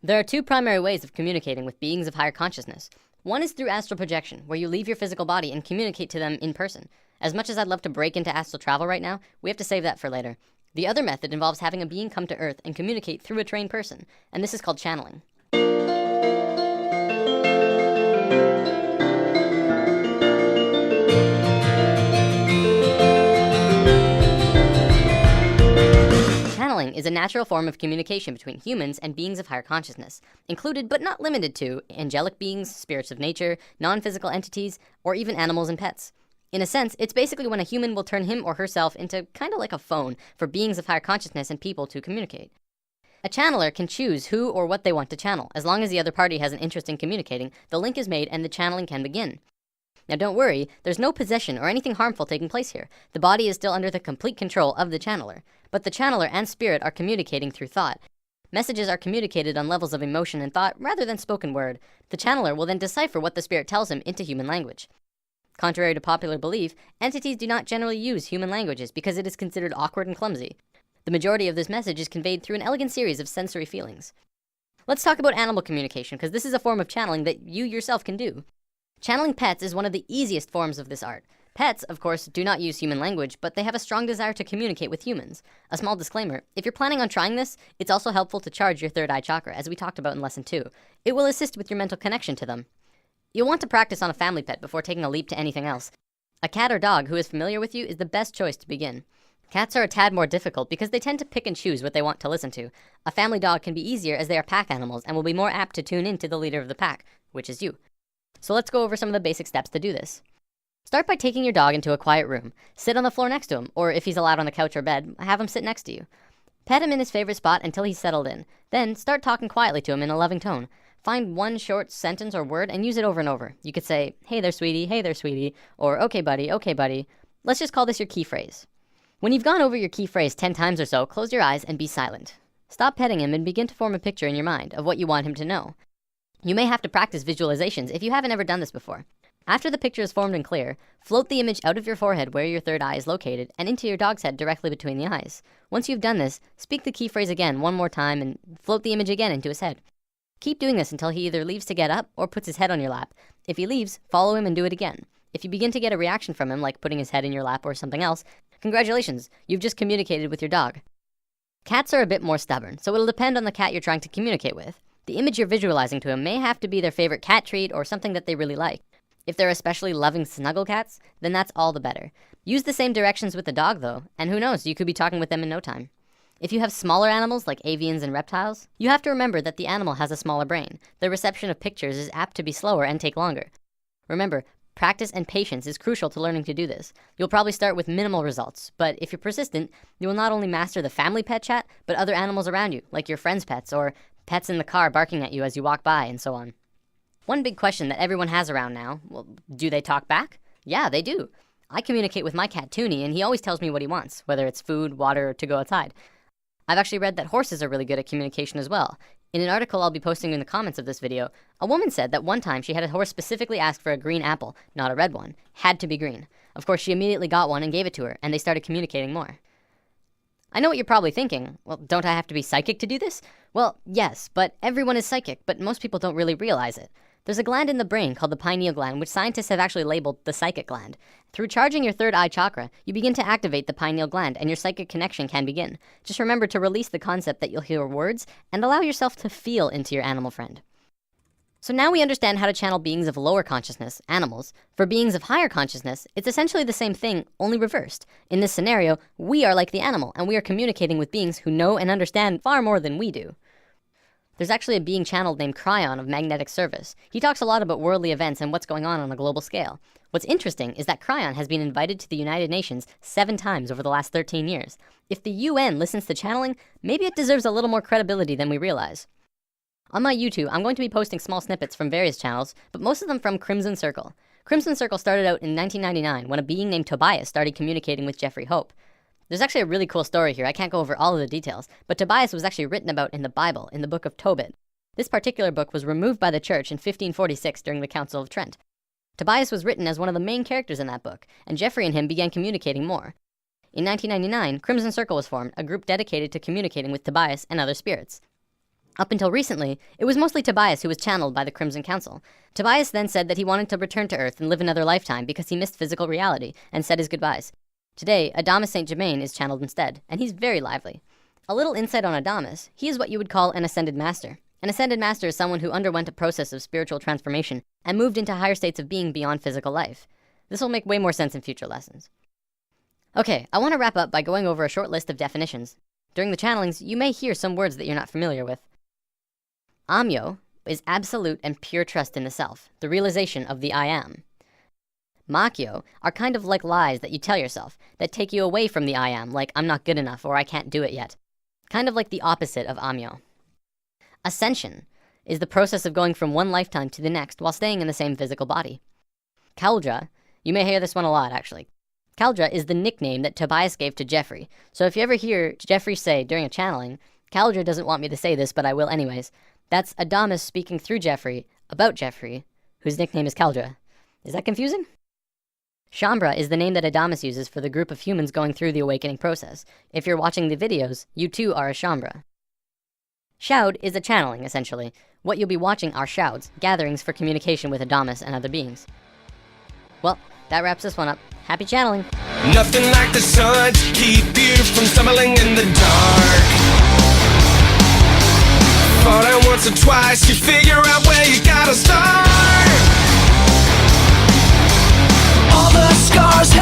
There are two primary ways of communicating with beings of higher consciousness. One is through astral projection, where you leave your physical body and communicate to them in person. As much as I'd love to break into astral travel right now, we have to save that for later. The other method involves having a being come to Earth and communicate through a trained person, and this is called channeling. Channeling is a natural form of communication between humans and beings of higher consciousness, included but not limited to angelic beings, spirits of nature, non-physical entities, or even animals and pets. In a sense, it's basically when a human will turn him or herself into kind of like a phone for beings of higher consciousness and people to communicate. A channeler can choose who or what they want to channel. As long as the other party has an interest in communicating, the link is made and the channeling can begin. Now don't worry, there's no possession or anything harmful taking place here. The body is still under the complete control of the channeler. But the channeler and spirit are communicating through thought. Messages are communicated on levels of emotion and thought rather than spoken word. The channeler will then decipher what the spirit tells him into human language. Contrary to popular belief, entities do not generally use human languages because it is considered awkward and clumsy. The majority of this message is conveyed through an elegant series of sensory feelings. Let's talk about animal communication, because this is a form of channeling that you yourself can do. Channeling pets is one of the easiest forms of this art. Pets, of course, do not use human language, but they have a strong desire to communicate with humans. A small disclaimer, if you're planning on trying this, it's also helpful to charge your third eye chakra, as we talked about in lesson 2. It will assist with your mental connection to them. You'll want to practice on a family pet before taking a leap to anything else. A cat or dog who is familiar with you is the best choice to begin. Cats are a tad more difficult because they tend to pick and choose what they want to listen to. A family dog can be easier as they are pack animals and will be more apt to tune in to the leader of the pack, which is you. So let's go over some of the basic steps to do this. Start by taking your dog into a quiet room. Sit on the floor next to him, or if he's allowed on the couch or bed, have him sit next to you. Pet him in his favorite spot until he's settled in. Then start talking quietly to him in a loving tone. Find one short sentence or word and use it over and over. You could say, hey there sweetie, or okay buddy. Let's just call this your key phrase. When you've gone over your key phrase 10 times or so, close your eyes and be silent. Stop petting him and begin to form a picture in your mind of what you want him to know. You may have to practice visualizations if you haven't ever done this before. After the picture is formed and clear, float the image out of your forehead where your third eye is located and into your dog's head directly between the eyes. Once you've done this, speak the key phrase again one more time and float the image again into his head. Keep doing this until he either leaves to get up or puts his head on your lap. If he leaves, follow him and do it again. If you begin to get a reaction from him, like putting his head in your lap or something else, congratulations, you've just communicated with your dog. Cats are a bit more stubborn, so it'll depend on the cat you're trying to communicate with. The image you're visualizing to him may have to be their favorite cat treat or something that they really like. If they're especially loving snuggle cats, then that's all the better. Use the same directions with the dog though, and who knows, you could be talking with them in no time. If you have smaller animals like avians and reptiles, you have to remember that the animal has a smaller brain. Their reception of pictures is apt to be slower and take longer. Remember, practice and patience is crucial to learning to do this. You'll probably start with minimal results, but if you're persistent, you will not only master the family pet chat, but other animals around you, like your friends' pets or pets in the car barking at you as you walk by and so on. One big question that everyone has around now, well, do they talk back? Yeah, they do. I communicate with my cat Toonie and he always tells me what he wants, whether it's food, water, or to go outside. I've actually read that horses are really good at communication as well. In an article I'll be posting in the comments of this video, a woman said that one time she had a horse specifically ask for a green apple, not a red one. Had to be green. Of course, she immediately got one and gave it to her, and they started communicating more. I know what you're probably thinking. Well, don't I have to be psychic to do this? Well, yes, but everyone is psychic, but most people don't really realize it. There's a gland in the brain called the pineal gland, which scientists have actually labeled the psychic gland. Through charging your third eye chakra, you begin to activate the pineal gland and your psychic connection can begin. Just remember to release the concept that you'll hear words and allow yourself to feel into your animal friend. So now we understand how to channel beings of lower consciousness, animals. For beings of higher consciousness, it's essentially the same thing, only reversed. In this scenario, we are like the animal and we are communicating with beings who know and understand far more than we do. There's actually a being channeled named Cryon of Magnetic Service. He talks a lot about worldly events and what's going on a global scale. What's interesting is that Cryon has been invited to the United Nations 7 times over the last 13 years. If the UN listens to channeling, maybe it deserves a little more credibility than we realize. On my YouTube, I'm going to be posting small snippets from various channels, but most of them from Crimson Circle. Crimson Circle started out in 1999 when a being named Tobias started communicating with Jeffrey Hope. There's actually a really cool story here. I can't go over all of the details, but Tobias was actually written about in the Bible, in the book of Tobit. This particular book was removed by the church in 1546 during the Council of Trent. Tobias was written as one of the main characters in that book, and Jeffrey and him began communicating more. In 1999, Crimson Circle was formed, a group dedicated to communicating with Tobias and other spirits. Up until recently, it was mostly Tobias who was channeled by the Crimson Council. Tobias then said that he wanted to return to Earth and live another lifetime because he missed physical reality and said his goodbyes. Today, Adamus St. Germain is channeled instead, and he's very lively. A little insight on Adamus: he is what you would call an Ascended Master. An Ascended Master is someone who underwent a process of spiritual transformation and moved into higher states of being beyond physical life. This will make way more sense in future lessons. Okay, I want to wrap up by going over a short list of definitions. During the channelings, you may hear some words that you're not familiar with. Amyo is absolute and pure trust in the self, the realization of the I am. Makyo are kind of like lies that you tell yourself that take you away from the I am, like I'm not good enough or I can't do it yet. Kind of like the opposite of Amyo. Ascension is the process of going from one lifetime to the next while staying in the same physical body. Kaldra, you may hear this one a lot actually. Kaldra is the nickname that Tobias gave to Jeffrey. So if you ever hear Jeffrey say during a channeling, Kaldra doesn't want me to say this, but I will anyways, that's Adamus speaking through Jeffrey about Jeffrey, whose nickname is Kaldra. Is that confusing? Shambra is the name that Adamus uses for the group of humans going through the awakening process. If you're watching the videos, you too are a Shambra. Shoud is a channeling, essentially. What you'll be watching are shouds, gatherings for communication with Adamus and other beings. Well, that wraps this one up. Happy channeling! Nothing like the sun to keep you from stumbling in the dark. Fall down once or twice, you figure out where you gotta start. All the scars